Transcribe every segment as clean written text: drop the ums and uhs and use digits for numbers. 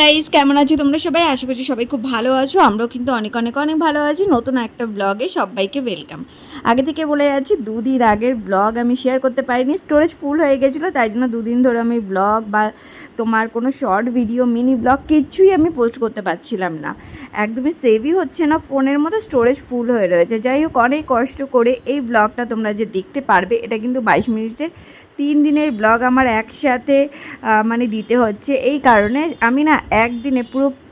Guys, কেমন আছো তোমরা সবাই? আশা করছি সবাই খুব ভালো আছো। আমরাও কিন্তু অনেক অনেক অনেক ভালো আছি। নতুন একটা ব্লগে সবাইকে ওয়েলকাম। আগে থেকে বলে যাচ্ছি, দুদিন আগের ব্লগ আমি শেয়ার করতে পারিনি, স্টোরেজ ফুল হয়ে গেছিলো, তাই জন্য দুদিন ধরে আমি ব্লগ বা তোমার কোনো শর্ট ভিডিও, মিনি ব্লগ কিচ্ছুই আমি পোস্ট করতে পারছিলাম না। একদমই সেভই হচ্ছে না, ফোনের মধ্যে স্টোরেজ ফুল হয়ে রয়েছে। যাই হোক, অনেক কষ্ট করে এই ব্লগটা তোমরা যে দেখতে পারবে, এটা কিন্তু 22 মিনিটের 3 দিনের ব্লগ আমার একসাথে মানে দিতে হচ্ছে। এই কারণে আমি না একদিনে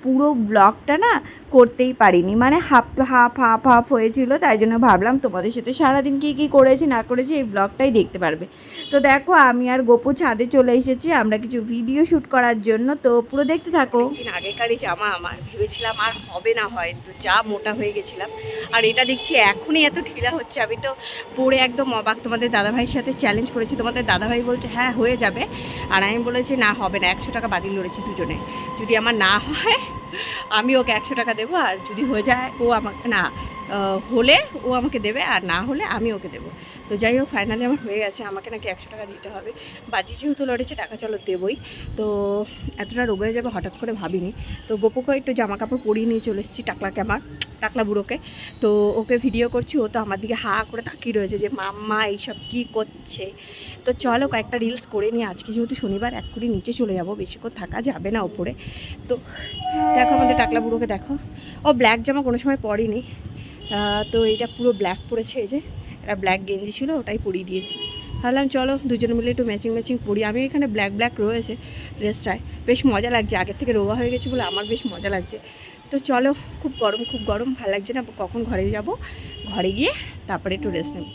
পুরো ব্লগটা না করতেই পারিনি, মানে হাফ হয়েছিল। তাই জন্য ভাবলাম তোমাদের সাথে সারাদিন কী করেছি না করেছি এই ব্লগটাই দেখতে পারবে। তো দেখো, আমি আর গপু ছাদে চলে এসেছি আমরা কিছু ভিডিও শ্যুট করার জন্য। তো পুরো দেখতে থাকো। দিন আগেকারই জামা, আমার ভেবেছিলাম আর হবে না, হয়তো যা মোটা হয়ে গেছিলাম। আর এটা দেখছি এখনই এত ঢিলা হচ্ছে। আমি তো পরে একদম অবাক। তোমাদের দাদাভাইয়ের সাথে চ্যালেঞ্জ করেছি, তোমাদের দাদাভাই বলছে হ্যাঁ হয়ে যাবে, আর আমি বলেছি না হবে না। 100 টাকা বাতিল করেছি দুজনে। যদি আমার না হয় আমি ওকে 100 টাকা দেবো, আর যদি হয়ে যায় ও আমাকে না হলে ও আমাকে দেবে, আর না হলে আমি ওকে দেবো। তো যাই হোক, ফাইনালি আমার হয়ে গেছে। আমাকে নাকি 100 টাকা দিতে হবে। বাজি যেহেতু লড়েছে, টাকা চলো দেবই। তো এতটা রোগ হয়ে যাবে হঠাৎ করে ভাবিনি। তো গোপুকে একটু জামা কাপড় পরিয়ে নিয়ে চলে এসেছি, টাকলা বুড়োকে। তো ওকে ভিডিও করছি, ও তো আমার দিকে হা করে তাকিয়ে রয়েছে যে মাম্মা এইসব কী করছে। তো চলো কয়েকটা রিলস করে নিয়ে, আজকে যেহেতু শনিবার, এক করে নিচে চলে যাবো, বেশিক্ষণ থাকা যাবে না ওপরে। তো দেখো আমাদের টাকলা বুড়োকে দেখো, ও ব্ল্যাক জামা কোনো সময় পরেনি। তো এইটা পুরো ব্ল্যাক পরেছে। এই যে এটা ব্ল্যাক গেঞ্জি ছিল, ওটাই পরিয়ে দিয়েছি। ভাবলাম চলো দুজনে মিলে একটু ম্যাচিং পরি। আমি এখানে ব্ল্যাক রয়েছে ড্রেসটায়, বেশ মজা লাগছে। আগের থেকে রোগা হয়ে গেছে বলে আমার বেশ মজা লাগছে। তো চলো, খুব গরম, ভালো লাগছে না। কখন ঘরে যাব, ঘরে গিয়ে তারপরে একটু রেস্ট নেব।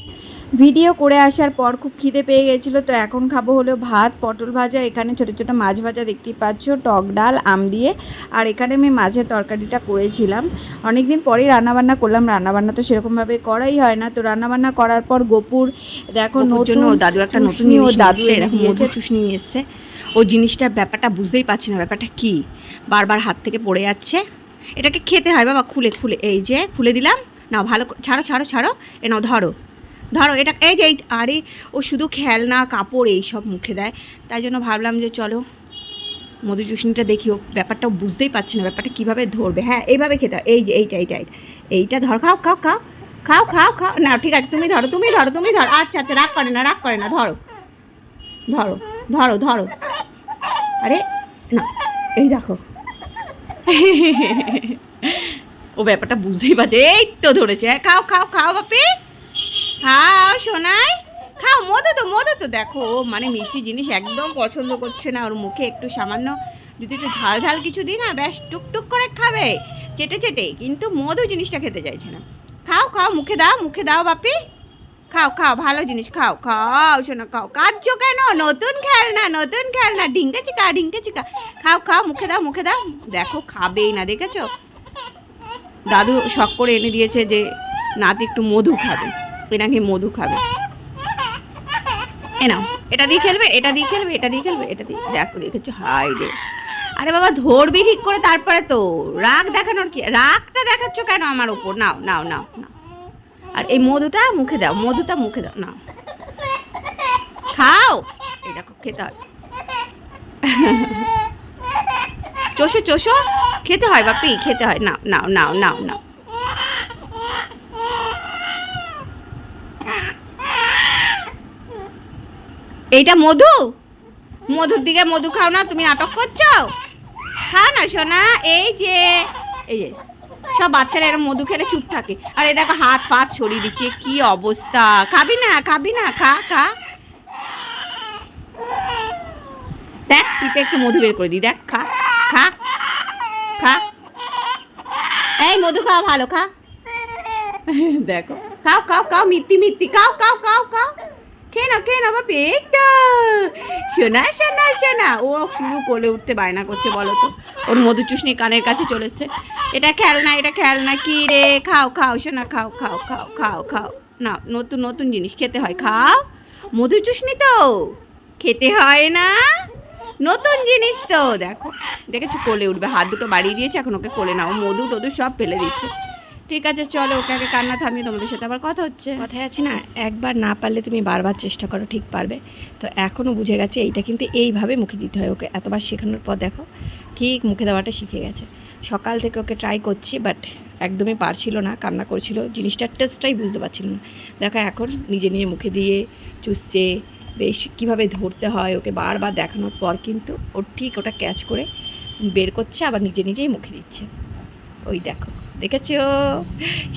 ভিডিও করে আসার পর খুব খিদে পেয়ে গেছিলো। তো এখন খাবো হলো ভাত, পটল ভাজা, এখানে ছোটো ছোটো মাছ ভাজা দেখতেই পাচ্ছ, টক ডাল আম দিয়ে। আর এখানে আমি মাছের তরকারিটা করেছিলাম। অনেক দিন পরেই রান্নাবান্না করলাম। রান্নাবান্না তো সেরকমভাবে করাই হয় না। তো রান্নাবান্না করার পর গপুর দেখো নতুন দাদু একটা নতুন দাদু দিয়েছে, চুষনি নিয়ে এসছে। ও জিনিসটার ব্যাপারটা বুঝতেই পারছি না, ব্যাপারটা কি বারবার হাত থেকে পড়ে যাচ্ছে। এটাকে খেতে হয় বাবা, খুলে এই যে খুলে দিলাম। না ভালো ছাড়ো, এ নাও ধরো এটা। এই যে আরে ও শুধু খেলনা কাপড় এইসব মুখে দেয়। তাই জন্য ভাবলাম যে চলো মধু চুষনিটা দেখি। ও ব্যাপারটা বুঝতেই পারছি না, ব্যাপারটা কীভাবে ধরবে। হ্যাঁ এইভাবে খেতে হয়। এই যে এইটা ধর, খাও না ঠিক আছে, তুমি ধরো। আচ্ছা রাগ করে না, ধরো। আরে না, এই দেখো ও ব্যাপারটা বুঝতেই পারছে। এই তো ধরেছে। খাও বাপি, খাও সোনাই, খাও। মধু তো দেখো, মানে মিষ্টি জিনিস একদম পছন্দ করছে না। ওর মুখে একটু সামান্য যদি একটু ঝাল কিছু দিই না, ব্যাস টুকটুক করে খাবে চেটে, কিন্তু মধু জিনিসটা খেতে চাইছে না। খাও, মুখে দাও বাপি, খাও ভালো জিনিস, খাও শোনা, খাও। কাঁদছো কেন? নতুন খেলনা, ঢিঙ্কা চিকা। খাও, মুখে দাও। দেখো খাবেই না, দেখেছো? দাদু শখ করে এনে দিয়েছে যে নাতি একটু মধু খাবে, নাকি মধু খাবে। এ নাও, এটা দিয়ে খেলবে। দেখো দেখেছো, হাই রে। আরে বাবা ধরবি ঠিক করে, তারপরে তো রাগটা দেখাচ্ছ কেন আমার উপর? নাও। আর এই মধুটা মুখে দাও, নাও খাও। এই দেখো খেতে হয়। চোষো খেতে হয় বাপি, খেতে হয়। নাও। এইটা মধুর দিকে মধু খাও না, তুমি নাটক করছো। খাও না সোনা। এই যে সব বাচ্চারা এরকম মধু খেলে চুপ থাকে, আর এই দেখো হাত পাত ছড়িয়ে দিচ্ছে, কি অবস্থা। খাবি না, খা। দেখ তুই একটু মধু বের করে দিই, দেখ, খা। এই মধু খাওয়া ভালো, খা। দেখো খাও, মিত্তি খাও। খেয়ে নাও বাপি, একটু শোনা। ও শুরু করে উঠতে বায়না করছে, বলো তো। ওর মধু চুষনি কানের কাছে চলে এসছে। এটা খেলনা কি রে? খাও শোনা, খাও। না, নতুন জিনিস খেতে হয়, খাও। মধু চুষনি তো খেতে হয় না, নতুন জিনিস তো। দেখেছো কোলে উঠবে, হাত দুটো বাড়িয়ে দিয়েছে, এখন ওকে কোলে নাও। মধু টধু সব ফেলে দিচ্ছে। ঠিক আছে চলো, ওকে আগে কান্না থামিয়ে তোমাদের সাথে আবার কথা হচ্ছে। কথায় আছে না, একবার না পারলে তুমি বারবার চেষ্টা করো, ঠিক পারবে। তো এখনও বুঝে গেছে এইটা কিন্তু এইভাবে মুখে দিতে হয় ওকে। এতবার শেখানোর পর দেখো ঠিক মুখে দেওয়াটা শিখে গেছে। সকাল থেকে ওকে ট্রাই করছি, বাট একদমই পারছিল না, কান্না করছিল, জিনিসটার টেস্টটাই বুঝতে পারছিল না। দেখো এখন নিজে নিজে মুখে দিয়ে চুষছে, বেশ কীভাবে ধরতে হয় ওকে বারবার দেখানোর পর কিন্তু ও ঠিক ওটা ক্যাচ করে বের করছে, আবার নিজে নিজেই মুখে দিচ্ছে। ওই দেখো, দেখেছো,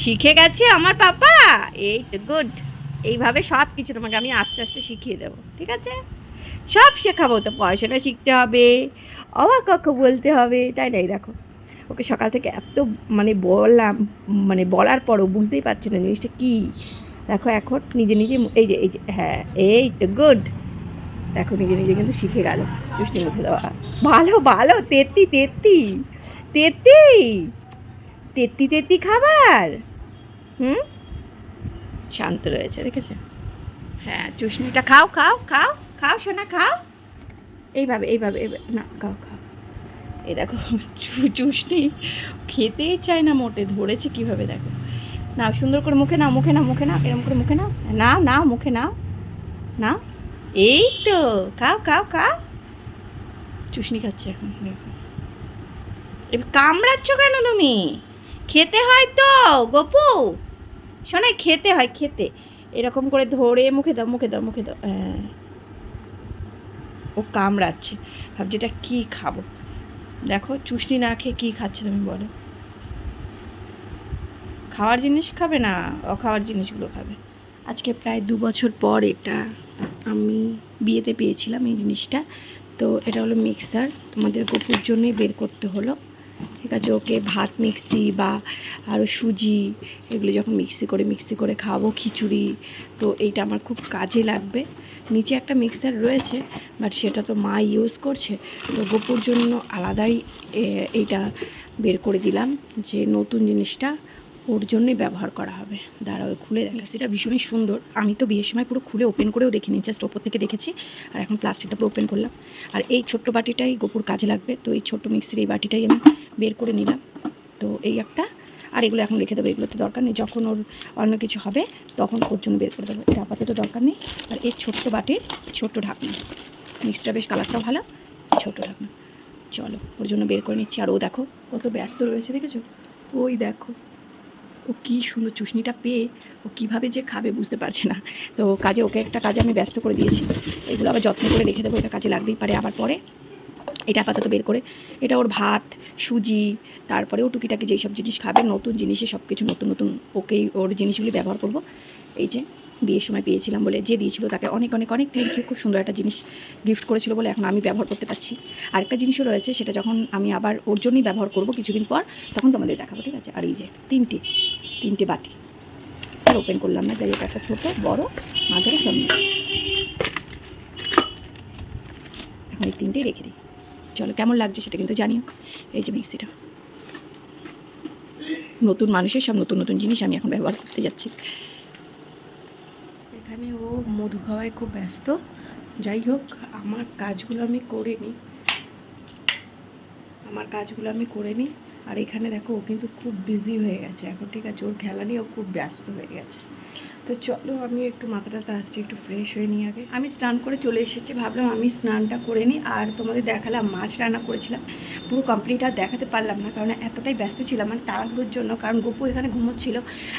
শিখে গেছে আমার পাপা। এই তো গুড। এইভাবে সব কিছু তোমাকে আমি আস্তে আস্তে শিখিয়ে দেবো, ঠিক আছে? সব শেখাবো, তো পড়াশোনা শিখতে হবে, অবাক কক্ষ বলতে হবে, তাই না? এই দেখো, ওকে সকাল থেকে এত বললাম, বলার পরও বুঝতেই পারছে না জিনিসটা কী। দেখো এখন নিজে নিজে এই যে হ্যাঁ, এই তো গুড। দেখো নিজে নিজে কিন্তু শিখে গেল চুষ্টি মুখে দেওয়া। ভালো ভালো, তেত্তি তেত্তি তেত্তি তেত্তি তেত্তি খাবার। শান্ত রয়েছে, দেখেছে? হ্যাঁ, চুষনিটা খাও খাও খাও খাও সোনা, খাও। এইভাবে এইভাবে না, খাও খাও। এই দেখো চুষনি খেতেই চায় না মোটে, ধরেছে কীভাবে দেখো। না, সুন্দর করে মুখে নাও, মুখে নাও, মুখে নাও, এরকম করে মুখে নাও, না না মুখে নাও, না। এই তো, খাও খাও খাও। চুষনি খাচ্ছে এখন, দেখো। এবার কামড়াচ্ছ কেন তুমি? খেতে হয় তো গপু, শোনাই, খেতে হয়, খেতে। এরকম করে ধরে মুখে দাও, মুখে দাও, মুখে দাও। হ্যাঁ, ও কামড়াচ্ছে, ভাবছি এটা কী খাবো। দেখো চুষনি না খেয়ে কী খাচ্ছে তুমি বলো? খাওয়ার জিনিস খাবে না, অখাওয়ার জিনিসগুলো খাবে। আজকে প্রায় 2 বছর পর এটা আমি বিয়েতে পেয়েছিলাম এই জিনিসটা। তো এটা হলো মিক্সার, তোমাদের গপুর জন্যই বের করতে হলো, ঠিক আছে? ওকে ভাত মিক্সি বা আরও সুজি এগুলো যখন মিক্সি করে খাওয়াবো, খিচুড়ি, তো এইটা আমার খুব কাজে লাগবে। নিচে একটা মিক্সার রয়েছে, বাট সেটা তো মা ইউজ করছে, তো গপুর জন্য আলাদাই এইটা বের করে দিলাম, যে নতুন জিনিসটা ওর জন্যই ব্যবহার করা হবে। দাঁড়াও খুলে দেখ, মিক্সিটা ভীষণই সুন্দর। আমি তো বিয়ের সময় পুরো খুলে ওপেন করেও দেখিনি, জাস্ট ওপর থেকে দেখেছি, আর এখন প্লাস্টিকটা পুরো ওপেন করলাম। আর এই ছোট্ট বাটিটাই গপুর কাজে লাগবে, তো এই ছোট্ট মিক্সির এই বাটিটাই আমি বের করে নিলাম। তো এই একটা, আর এগুলো এখন রেখে দেবো, এগুলো তো দরকার নেই, যখন ওর অন্য কিছু হবে তখন ওর জন্য বের করে দেবো। এটা আপাতত দরকার নেই। আর এই ছোট্ট বাটির ছোট্ট ঢাকনা, মিক্সিটা বেশ কালারটাও ভালো, ছোট্ট ঢাকনা। চলো ওর জন্য বের করে নিচ্ছি। আর ও দেখো কত ব্যস্ত রয়েছে, দেখেছো? ওই দেখো, ও কী সুন্দর চুষনিটা পেয়ে ও কীভাবে যে খাবে বুঝতে পারছে না। তো ওকে একটা কাজে আমি ব্যস্ত করে দিয়েছি, এগুলো আবার যত্ন করে রেখে দেবো, এটা কাজে লাগতেই পারে আবার পরে। এটা আপাতত বের করে, এটা ওর ভাত, সুজি, তারপরে ও টুকিটাকি যেই সব জিনিস খাবে, নতুন জিনিসে সব কিছু নতুন নতুন ওকেই ওর জিনিসগুলি ব্যবহার করব। এই যে বিয়ের সময় পেয়েছিলাম বলে যে দিয়েছিল তাকে অনেক অনেক অনেক থ্যাংক ইউ। খুব সুন্দর একটা জিনিস গিফট করেছিল বলে এখন আমি ব্যবহার করতে পারছি। আরেকটা জিনিসও রয়েছে, সেটা যখন আমি আবার ওর জন্যই ব্যবহার করব কিছুদিন পর, তখন তোমাদের দেখাবো, ঠিক আছে? আর এই যে তিনটে বাটি আর ওপেন করলাম না, যাই হোক, একটা ছোটো বড় মাঝারি সব এখন এই তিনটেই রেখে দিই। চলো কেমন লাগছে সেটা কিন্তু জানিও। এই যে মিক্সিটা, নতুন মানুষের সব নতুন নতুন জিনিস আমি এখন ব্যবহার করতে যাচ্ছি। এখানে ও মধু খাওয়ায় খুব ব্যস্ত। যাই হোক, আমার কাজগুলো আমি করে নিই। আর এখানে দেখো ও কিন্তু খুব বিজি হয়ে গেছে এখন, ঠিক আছে? ওর খেলা নিয়ে ও খুব ব্যস্ত হয়ে গেছে। তো চলো আমি একটু মাথাটাতে আসছি, একটু ফ্রেশ হয়ে নিই। আগে আমি স্নান করে চলে এসেছি, ভাবলাম আমি স্নানটা করে নিই। আর তোমাদের দেখালাম মাছ রান্না করেছিলাম, পুরো কমপ্লিট আর দেখাতে পারলাম না, কারণ এতটাই ব্যস্ত ছিলাম তাড়াহুড়োর জন্য, কারণ গপু এখানে ঘুমোচ্ছিল।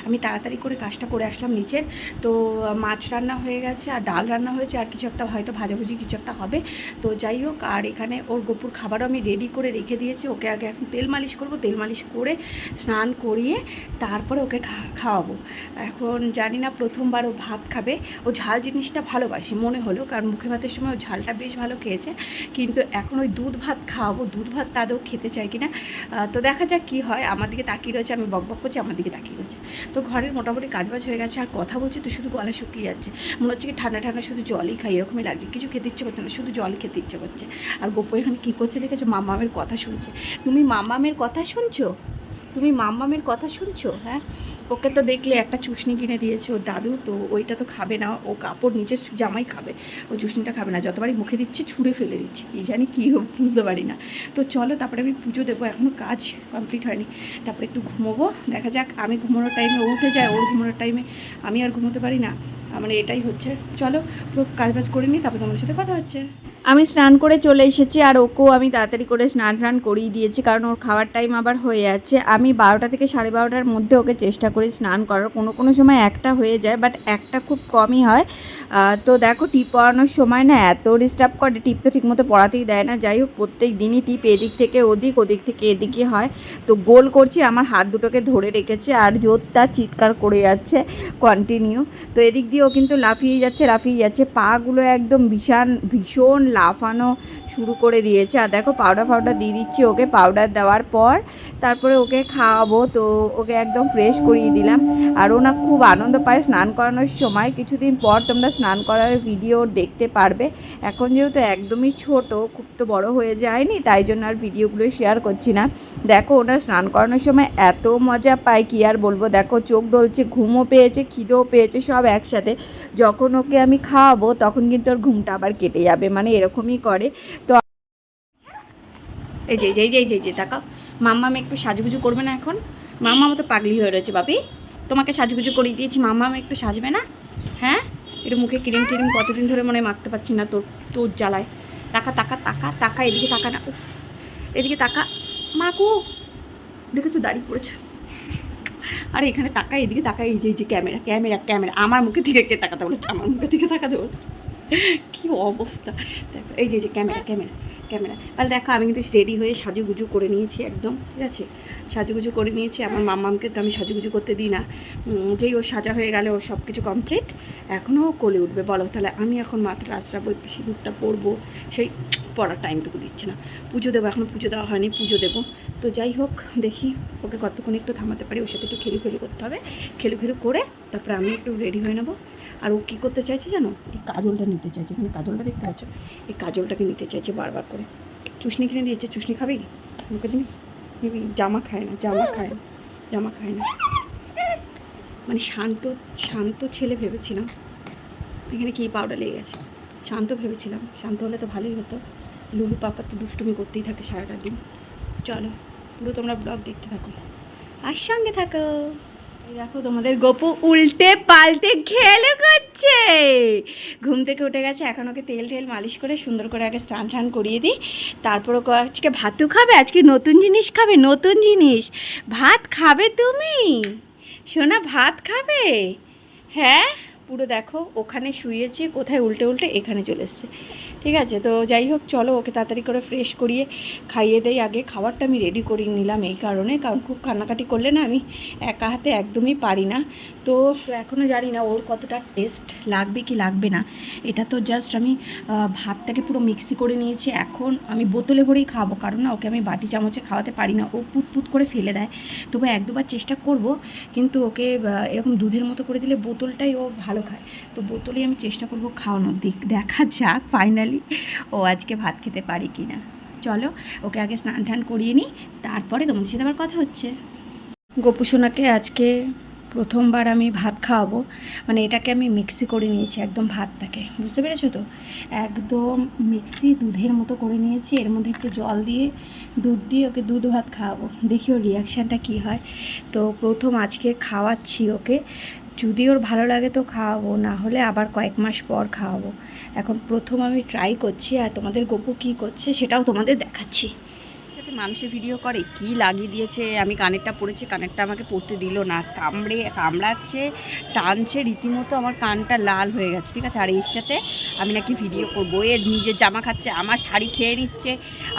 আমি তাড়াতাড়ি করে কাজটা করে আসলাম নিচের। তো মাছ রান্না হয়ে গেছে, আর ডাল রান্না হয়েছে, আর কিছু একটা হয়তো ভাজাভুজি কিছু একটা হবে। তো যাই হোক, আর এখানে ওর গপুর খাবারও আমি রেডি করে রেখে দিয়েছি। ওকে আগে এখন তেল মালিশ করবো, তেল মালিশ করে স্নান করিয়ে তারপরে ওকে খাওয়াবো। এখন জানি না, প্রথমবার ও ভাত খাবে। ও ঝাল জিনিসটা ভালোবাসে মনে হলো, কারণ মুখে ভাতের সময় ও ঝালটা বেশ ভালো খেয়েছে, কিন্তু এখন ওই দুধ ভাত খাওয়াবো, দুধ ভাত তাদেরও খেতে চায় কিনা। তো দেখা যাক কী হয়। আমার দিকে তাকিয়ে রয়েছে, আমি বকবক করছি, আমার দিকে তাকিয়ে রয়েছে। তো ঘরের মোটামুটি কাজবাজ হয়ে গেছে, আর কথা বলছি তো শুধু গলা শুকিয়ে যাচ্ছে, মনে হচ্ছে কি ঠান্ডা ঠান্ডা শুধু জলই খাই এরকমই লাগছে, কিছু খেতে ইচ্ছে করছে না, শুধু জল খেতে ইচ্ছে করছে। আর গপু এখানে কী করছে দেখেছো? মাম্মামের কথা শুনছে। তুমি মাম্মামের কথা শুনছো? হ্যাঁ, ওকে তো দেখলে একটা চুষনি কিনে দিয়েছে ওর দাদু, তো ওইটা তো খাবে না, ও কাপড় নিচের জামাই খাবে, ও চুষনিটা খাবে না। যতবারই মুখে দিচ্ছে ছুঁড়ে ফেলে দিচ্ছে, কী জানি কী বুঝতে পারি না। তো চলো তারপরে আমি পুজো দেবো, এখনও কাজ কমপ্লিট হয়নি, তারপরে একটু ঘুমোবো। দেখা যাক, আমি ঘুমোনোর টাইমে ও উঠে যায়, ওর ঘুমোনোর টাইমে আমি আর ঘুমোতে পারি না, এটাই হচ্ছে। চলো পুরো কাজবাজ করে নিই, তারপর তোমাদের সাথে কথা হচ্ছে। আমি স্নান করে চলে এসেছি আর ওকেও আমি তাড়াতাড়ি করে স্নান টান করিয়ে দিয়েছি, কারণ ওর খাওয়ার টাইম আবার হয়ে যাচ্ছে। আমি 12টা থেকে 12:30টার মধ্যে ওকে চেষ্টা করি স্নান করার, কোনো সময় একটা হয়ে যায়, বাট একটা খুব কমই হয়। তো দেখো টিপ পড়ানোর সময় না এত ডিস্টার্ব করে, টিপ তো ঠিকমতো পড়াতেই দেয় না। যাই হোক প্রত্যেক দিনই টিপ এদিক থেকে ওদিক, ওদিক থেকে এদিকে হয়। তো গোল করছি, আমার হাত দুটোকে ধরে রেখেছে আর জোরটা চিৎকার করে যাচ্ছে কন্টিনিউ। তো এদিক দিয়ে ও কিন্তু লাফিয়ে যাচ্ছে, পাগুলো একদম ভীষণ লাফানো শুরু করে দিয়েছে। আর দেখো পাউডার দিয়ে দিচ্ছি ওকে। পাউডার দেওয়ার পর তারপরে ওকে খাওয়াবো। তো ওকে একদম ফ্রেশ করিয়ে দিলাম। আর ও না খুব আনন্দ পায় স্নান করানোর সময়। কিছুদিন পর তোমরা স্নান করার ভিডিও দেখতে পারবে। এখন যেহেতু একদমই ছোট, খুব তো বড় হয়ে যায়নি, তাই জন্য আর ভিডিওগুলো শেয়ার করছি না। দেখো ওনার স্নান করানোর সময় এত মজা পায় কি আর বলবো। দেখো চোখ ডলছে, ঘুমও পেয়েছে, খিদেও পেয়েছে, সব একসাথে। যখন ওকে আমি খাওয়াবো তখন কিন্তু ওর ঘুমটা আবার কেটে যাবে, মানে এরকমই করে। তো এই যে তাকাও, মাম্মাম একটু সাজুগুজু করবে না এখন? মাম্মা মতো পাগলি হয়ে রয়েছে বাপি। তোমাকে সাজুগুজু করিয়ে দিয়েছি, মাম্মাম একটু সাজবে না? হ্যাঁ, একটু মুখে ক্রিম টিরিম কতদিন ধরে মনে মাখতে পারছি না তোর তোর জ্বালায়। তাকা এদিকে তাকা না, উফ এদিকে তাকা। মাকু দেখেছো দাঁড়িয়ে পড়েছে। আরে এখানে তাকা, এদিকে তাকা। এই যে ক্যামেরা আমার মুখে দিকে কে তাকাতে বলেছে, আমার মুখে দিকে তাকাতে বলেছে। কী অবস্থা দেখো। এই যে ক্যামেরা। তাহলে দেখো আমি কিন্তু রেডি হয়ে সাজুগুজু করে নিয়েছি একদম, ঠিক আছে? সাজুগুজু করে নিয়েছি। আমার মাম্মামকে তো আমি সাজুগুজু করতে দিই না। যেই ওর সাজা হয়ে গেলে ওর সব কিছু কমপ্লিট, এখনও কোলে উঠবে। বলো তাহলে আমি এখন মাথাটা আঁচড়াবো, একটু সিঁদুরটা পরবো, সেই পড়ার টাইমটুকু দিচ্ছে না। পুজো দেবো, এখনও পুজো দেওয়া হয়নি, পুজো দেবো। তো যাই হোক, দেখি ওকে কতক্ষণ একটু থামাতে পারি। ওর সাথে একটু খেলু করতে হবে। খেলু করে তারপরে আমি একটু রেডি হয়ে নেবো। আর ও কী করতে চাইছে জানো? এই কাজলটা নিতে চাইছে। এখানে কাজলটা দেখতে পাচ্ছ? এই কাজলটাকে নিতে চাইছে বারবার করে। চুষনি কিনে দিয়েছে। চুষনি খাবি? মুখে দিবি? নিবি? জামা খায় না। মানে শান্ত ছেলে ভেবেছিলাম, এখানে কী পাউডার লেগে গেছে। শান্ত ভেবেছিলাম, শান্ত হলে তো ভালোই হতো। লুলু পাপা তো দুষ্টুমি করতেই থাকে সারাটা দিন। চলো পুরো তোমরা ব্লগ দেখতে থাকো আর সঙ্গে থাকো। দেখো তোমাদের গপু উল্টে পাল্টে খেলে করছে। ঘুম থেকে উঠে গেছে, এখন ওকে তেল মালিশ করে সুন্দর করে আগে স্নান টান করিয়ে দিই। তারপর ওকে আজকে ভাতও খাবে, আজকে নতুন জিনিস খাবে। ভাত খাবে তুমি সোনা, ভাত খাবে? হ্যাঁ, পুরো দেখো ওখানে শুয়েছে, কোথায় উল্টে এখানে চলে এসছে। ঠিক আছে, তো যাই হোক চলো ওকে তাড়াতাড়ি করে ফ্রেশ করিয়ে খাইয়ে দেই। আগে খাবারটা আমি রেডি করিয়ে নিলাম এই কারণে, কারণ খুব কান্নাকাটি করলে না আমি একা হাতে একদমই পারি না। তো এখনও জানি না ওর কতটা টেস্ট লাগবে কি লাগবে না। এটা তো জাস্ট আমি ভাতটাকে পুরো মিক্সি করে নিয়েছি। এখন আমি বোতলে ভরেই খাবো, কারণ না ওকে আমি বাটি চামচে খাওয়াতে পারি না, ও পুত করে ফেলে দেয়। তবু 1-2বার চেষ্টা করব, কিন্তু ওকে এরকম দুধের মতো করে দিলে বোতলটাই ও ভালো খায়। তো বোতলেই আমি চেষ্টা করব খাওয়ানোর। দেখা যাক ফাইনালি ও আজকে ভাত খেতে পারি কি না। চলো ওকে আগে স্নান টান করিয়ে নিই, তারপরে তোমাদের সাথে আবার কথা হচ্ছে। গোপুসোনাকে আজকে প্রথমবার আমি ভাত খাওয়াবো, মানে এটাকে আমি মিক্সি করে নিয়েছি একদম ভাতটাকে, বুঝতে পেরেছো তো? একদম মিক্সি দুধের মতো করে নিয়েছি। এর মধ্যে একটু জল দিয়ে দুধ দিয়ে ওকে দুধ ভাত খাওয়াবো, দেখি ওর রিয়াকশানটা কী হয়। তো প্রথম আজকে খাওয়াচ্ছি ওকে, যদি ওর ভালো লাগে তো খাওয়াবো, না হলে আবার কয়েক মাস পর খাওয়াবো। এখন প্রথম আমি ট্রাই করছি, আর তোমাদের গপু কী করছে সেটাও তোমাদের দেখাচ্ছি। সাথে মানুষের ভিডিও করে কি লাগিয়ে দিয়েছে। আমি কানেরটা পরেছি, কানেরটা আমাকে পরতে দিল না, কামড়াচ্ছে, টানছে রীতিমতো, আমার কানটা লাল হয়ে গেছে, ঠিক আছে? আর এর সাথে আমি নাকি ভিডিও করবো, এর নিজের জামা খাচ্ছে, আমার শাড়ি খেয়ে নিচ্ছে,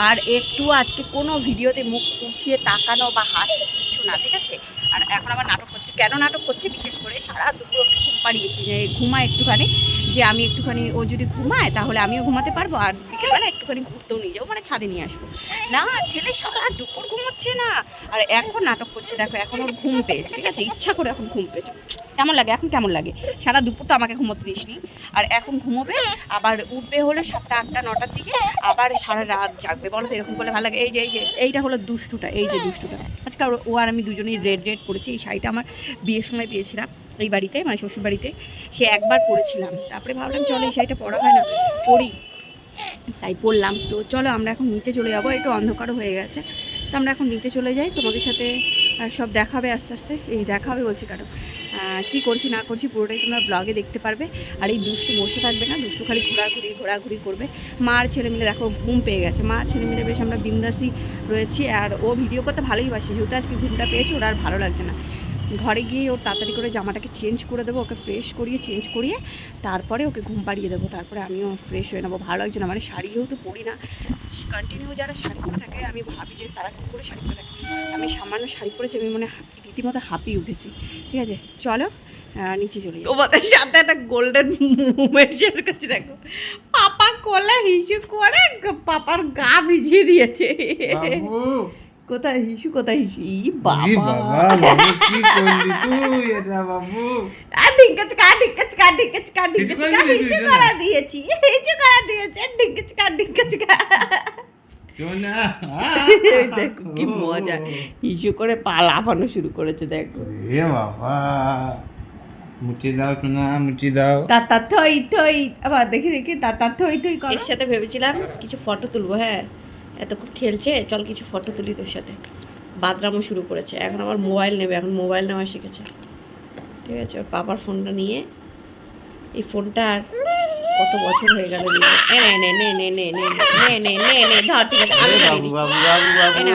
আর একটু আজকে কোনো ভিডিওতে মুখ উঠিয়ে তাকানো বা হাসি কিছু না, ঠিক আছে? আর এখন আবার নাটক করছে। কেন নাটক করছে? বিশেষ করে সারা দুপুর ওকে ঘুম পাড়িয়েছি, যে ঘুমায় একটুখানি, যে আমি একটুখানি, ও যদি ঘুমায় তাহলে আমিও ঘুমাতে পারবো, আর বিকেলবেলা একটুখানি ঘুরতেও নিয়ে যাবো, মানে ছাদে নিয়ে আসবো। না, ছেলে সারা দুপুর ঘুমোচ্ছে না, আর এখন নাটক করছে। দেখো এখন ওর ঘুম পেয়েছে, ঠিক আছে? ইচ্ছা করে এখন ঘুম পেয়েছে। কেমন লাগে এখন? কেমন লাগে? সারা দুপুর তো আমাকে ঘুমোতে দিসনি, আর এখন ঘুমোবে, আবার উঠবে হলো 7টা 8টা 9টার দিকে, আবার সারা রাত জাগবে। বলো তো এরকম করলে ভালো লাগে? এইটা হলো দুষ্টুটা, এই যে দুষ্টুটা। আজকে ও আর আমি দুজনেই রেড পরেছি। এই শাড়িটা আমার বিয়ের সময় পেয়েছিলাম এই বাড়িতে, মানে শ্বশুর বাড়িতে, সে একবার পরেছিলাম, তারপরে ভাবলাম চলো এই শাড়িটা পরা হয় না, পরি, তাই পরলাম। তো চলো আমরা এখন নিচে চলে যাবো, একটু অন্ধকারও হয়ে গেছে, তো আমরা এখন নিচে চলে যাই, তোমাদের সাথে আর সব দেখাবে আস্তে আস্তে, এই দেখাবে বলছি কারণ কী করছি না করছি পুরোটাই তোমরা ব্লগে দেখতে পারবে। আর এই দুষ্টু বসে থাকবে না, দুষ্টু খালি ঘোরাঘুরি করবে। মা আর ছেলে মিলে দেখো ঘুম পেয়ে গেছে, মা ছেলে মিলে বেশ আমরা বিন্দাসই রয়েছি। আর ও ভিডিও করতে ভালোই বাসে, যেহেতু আজকে ঘুমটা পেয়েছে ওর আর ভালো লাগছে না। ঘরে গিয়ে ওর তাড়াতাড়ি করে জামাটাকে চেঞ্জ করে দেবো, ওকে ফ্রেশ করিয়ে চেঞ্জ করিয়ে তারপরে ওকে ঘুম পাড়িয়ে দেবো, তারপরে আমিও ফ্রেশ হয়ে নেবো। ভালো লাগছে না, মানে শাড়ি যেহেতু পরি না, কন্টিনিউ যারা শাড়ি পরে থাকে আমি ভাবি যে তারা কী করে শাড়ি পরে থাকে। আমি সামান্য শাড়ি পরেছি, আমি মানে রীতিমতো হাঁপিয়ে উঠেছি। ঠিক আছে চলো নিচে চলে যাই। তোমাদের সাথে একটা গোল্ডেন মুভমেন্ট শেয়ার করছি। দেখো পাপা কোলে হিসু করে পাপার গা ভিজিয়ে দিয়েছে। কোথায় হিসু, কোথায় হিসু? ই বাবা কি করলি তুই এটা বাবু? ঢিঙ্কাচকা হিসু করা দিয়েছি, হিসু করা দিয়েছে ঢিঙ্কাচকা। দেখো কি মজা, হিসু করে পা লাফানো শুরু করেছে। দেখো এ বাবা, মুচি দাও সোনা, মুচি দাও। তাতা থই থই, আবার দেখি তাতা থই থই। এর সাথে ভেবেছিলাম কিছু ফটো তুলবো। হ্যাঁ এতক্ষণ খেলছে, চল কিছু ফটো তুলি তোর সাথে। বাদরামও শুরু করেছে, এখন আমার মোবাইল নেবে, এখন মোবাইল নেওয়া শিখেছে। ঠিক আছে, ওর পাপার ফোনটা নিয়ে, এই ফোনটা আর কত বছর হয়ে গেল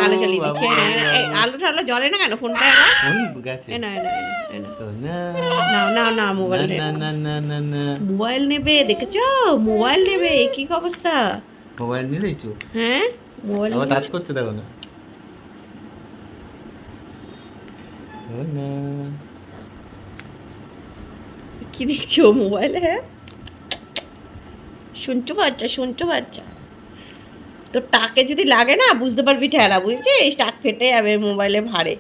আলো জ্বালিয়ে দিচ্ছি। আলো ঠালো জ্বলে না কেন ফোনটা? না মোবাইল নেবে, দেখেছো মোবাইল নেবে, কি অবস্থা? মোবাইল নিয়ে নিয়েছো? হ্যাঁ মোবাইল টাচ করতে দেখো না। কি দেখছো মোবাইলে? হ্যাঁ শুনছো বাচ্চা, তো টাকে যদি লাগে না বুঝতে পারবি ঠেলা, বুঝছিস? টাক ফেটে যাবে মোবাইলে ভারে।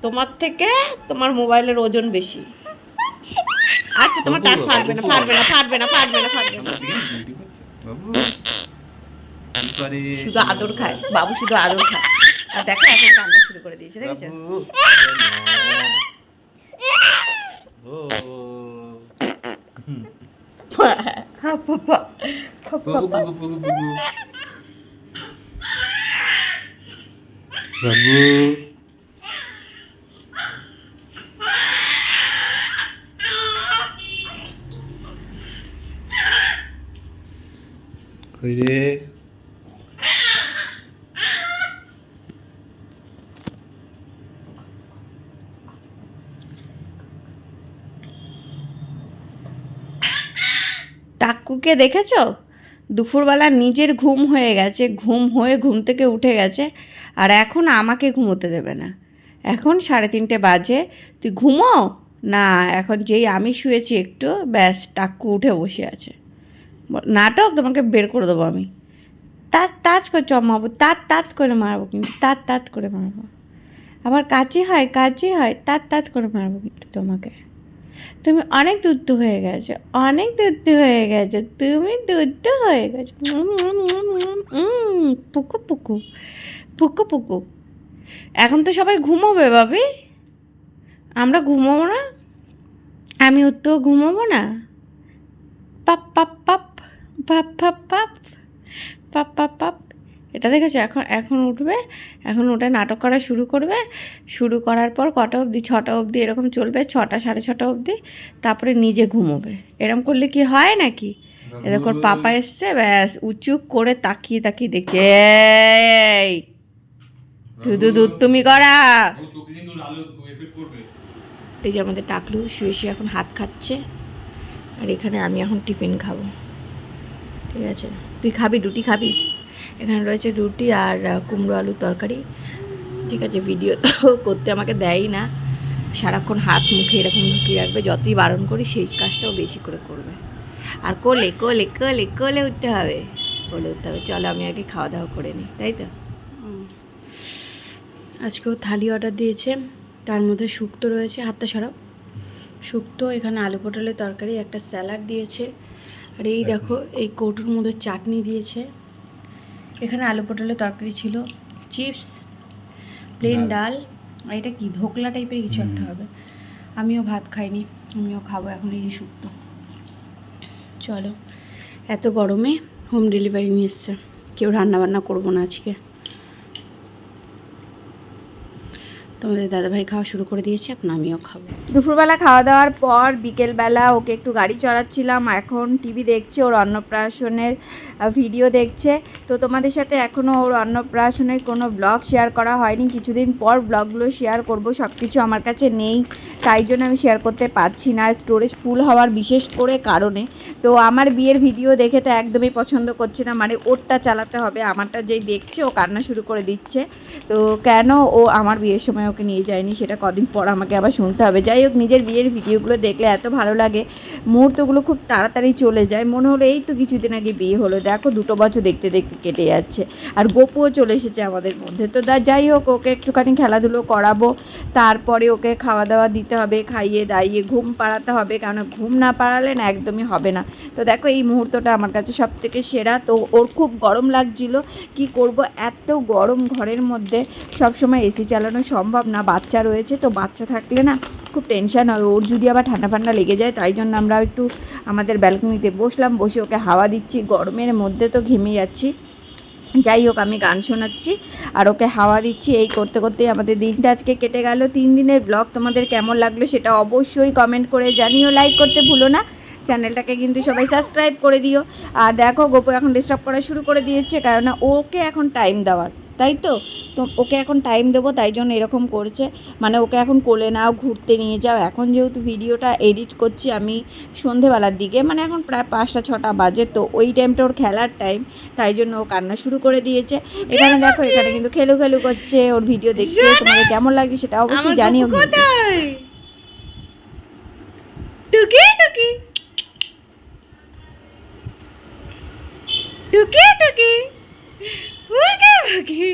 তোমার থেকে তোমার মোবাইলের ওজন বেশি। আচ্ছা তোমার টাক ফাটবে না। শুধু আদর খায় বাবু, শুধু আদর খায়। আর দেখো এখন কান্না শুরু করে দিয়েছে, দেখেছো? টাক্কুকে দেখেছো? দুপুরবেলা নিজের ঘুম হয়ে গেছে, ঘুম থেকে উঠে গেছে, আর এখন আমাকে ঘুমোতে দেবে না। এখন 3:30 বাজে, তুই ঘুমো না। এখন যেই আমি শুয়েছি একটু, ব্যাস টাক্কু উঠে বসে আছে। নাটক, তোমাকে বের করে দেবো আমি। তাজ করছো মারবো, তাঁত করে মারবো, কিন্তু তাঁত করে মারবো। আবার কাছে হয়, তাঁত করে মারবো কিন্তু তোমাকে। তুমি অনেক দুধ হয়ে গেছো, তুমি দুধ হয়ে গেছো। পুকু। এখন তো সবাই ঘুমোবে বাবি, আমরা ঘুমোবো না? আমি তো ঘুমোবো না? পাপ পাপ পাপ পাপ পাপ পাপ পাপ পাপ পাপ। এটা দেখেছো? এখন উঠবে, এখন উঠে নাটক করা শুরু করবে। শুরু করার পর কটা অবধি? 6টা অবধি এরকম চলবে, 6টা 6:30 অবধি, তারপরে নিজে ঘুমোবে। এরকম করলে কি হয় নাকি? এ দেখো পাপা এসছে, ব্যাস উঁচু করে তাকিয়ে দেখছে। এই শুধু দুধ তুমি করা। এই যে আমাদের টাকলু শুয়ে এখন হাত খাচ্ছে, আর এখানে আমি এখন টিফিন খাবো। ঠিক আছে, তুই খাবি? রুটি খাবি? এখানে রয়েছে রুটি আর কুমড়ো আলুর তরকারি। ঠিক আছে, ভিডিও তো করতে আমাকে দেয়ই না, সারাক্ষণ হাত মুখে এরকম ঢুকিয়ে রাখবে। যতই বারণ করি সেই কাজটাও বেশি করে করবে। আর কোলে উঠতে হবে। চলো আমি আগে খাওয়া দাওয়া করে নিই, তাই তো? আজকেও থালি অর্ডার দিয়েছে, তার মধ্যে শুক্তো রয়েছে। হাতটা সরাও। শুক্তো, এখানে আলু পটলের তরকারি, একটা স্যালাড দিয়েছে, আর এই দেখো এই কৌটোর মধ্যে চাটনি দিয়েছে। এখানে আলু পটলের তরকারি ছিল, চিপস, প্লেন ডাল, আর এটা কি ধোকলা টাইপের কিছু একটা হবে। আমিও ভাত খাইনি, আমিও খাবো এখন এই যে শুক্তো। চলো, এত গরমে হোম ডেলিভারি নিয়ে এসছে, কেউ রান্নাবান্না করবো না আজকে। তোমাদের দাদাভাই খাওয়া শুরু করে দিয়েছে, এখন আমিও খাবো। দুপুরবেলা খাওয়া দাওয়ার পর বিকেলবেলা ওকে একটু গাড়ি চড়াচ্ছিলাম, এখন টিভি দেখছে, ওর অন্নপ্রাশনের ভিডিও দেখছে। তো তোমাদের সাথে এখনও ওর অন্নপ্রাশনের কোনো ব্লগ শেয়ার করা হয়নি, কিছুদিন পর ব্লগগুলো শেয়ার করব। সব কিছু আমার কাছে নেই, তাই জন্য আমি শেয়ার করতে পারছি না, আর স্টোরেজ ফুল হওয়ার বিশেষ করে কারণে। তো আমার বিয়ের ভিডিও দেখে তো একদমই পছন্দ করছে না, মানে ওরটা চালাতে হবে, আমারটা যেই দেখছে ও কান্না শুরু করে দিচ্ছে। তো কেন ও আমার বিয়ের সময় ওকে নিয়ে যায়নি সেটা কদিন পর আমাকে আবার শুনতে হবে। যাই হোক, নিজের বিয়ের ভিডিওগুলো দেখলে এত ভালো লাগে, মুহূর্তগুলো খুব তাড়াতাড়ি চলে যায়, মনে হলো এই তো কিছুদিন আগে বিয়ে হলো, দেখো 2 বছর দেখতে দেখতে কেটে যাচ্ছে। আর গোপুও চলে এসেছে আমাদের মধ্যে। তো যাই হোক, ওকে একটুখানি খেলাধুলো করাবো, তারপরে ওকে খাওয়া দাওয়া দিতে হবে, খাইয়ে দাইয়ে ঘুম পাড়াতে হবে, কারণ ঘুম না পাড়ালে না একদমই হবে না। তো দেখো, এই মুহূর্তটা আমার কাছে সব থেকে সেরা। তো ওর খুব গরম লাগছিল, কি করব, এত গরম ঘরের মধ্যে সবসময় এসি চালানো সম্ভব না, বাচ্চা রয়েছে, তো বাচ্চা থাকলে না খুব টেনশন হয়, ওর যদি আবার ঠান্ডা ফান্ডা লেগে যায়। তাই জন্য আমরা একটু আমাদের ব্যালকনিতে বসলাম, বসে ওকে হাওয়া দিচ্ছি, গরমের মধ্যে তো ঘেমে যাচ্ছি। যাই হোক, আমি গান শোনাচ্ছি আর ওকে হাওয়া দিচ্ছি, এই করতে করতেই আমাদের দিনটা আজকে কেটে গেল। 3 দিনের ব্লগ তোমাদের কেমন লাগলো সেটা অবশ্যই কমেন্ট করে জানিও, লাইক করতে ভুলো না, চ্যানেলটাকে কিন্তু সবাই সাবস্ক্রাইব করে দিও। আর দেখো, গোপু এখন ডিস্টার্ব করা শুরু করে দিয়েছে, কারণ ওকে এখন টাইম দেওয়ার, তাই তো ওকে এখন টাইম দেবো, তাই জন্য এরকম করছে, মানে ওকে এখন কোলে নাও, ঘুরতে নিয়ে যাও। এখন যেহেতু ভিডিওটা এডিট করছি আমি সন্ধেবেলার দিকে, মানে এখন প্রায় 5টা-6টা বাজে, তো ওই টাইমটা ওর খেলার টাইম, তাই জন্য ও কান্না শুরু করে দিয়েছে। এখানে দেখো, এখানে কিন্তু খেলু খেলু করছে, ওর ভিডিও দেখছে। তোমাদের কেমন লাগছে সেটা অবশ্যই জানিও। টুকি টুকি টুকি টুকি বুকে বুকে,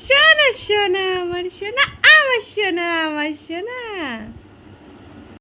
সোনা সোনা আমার সোনা, আমার সোনা, আমার সোনা।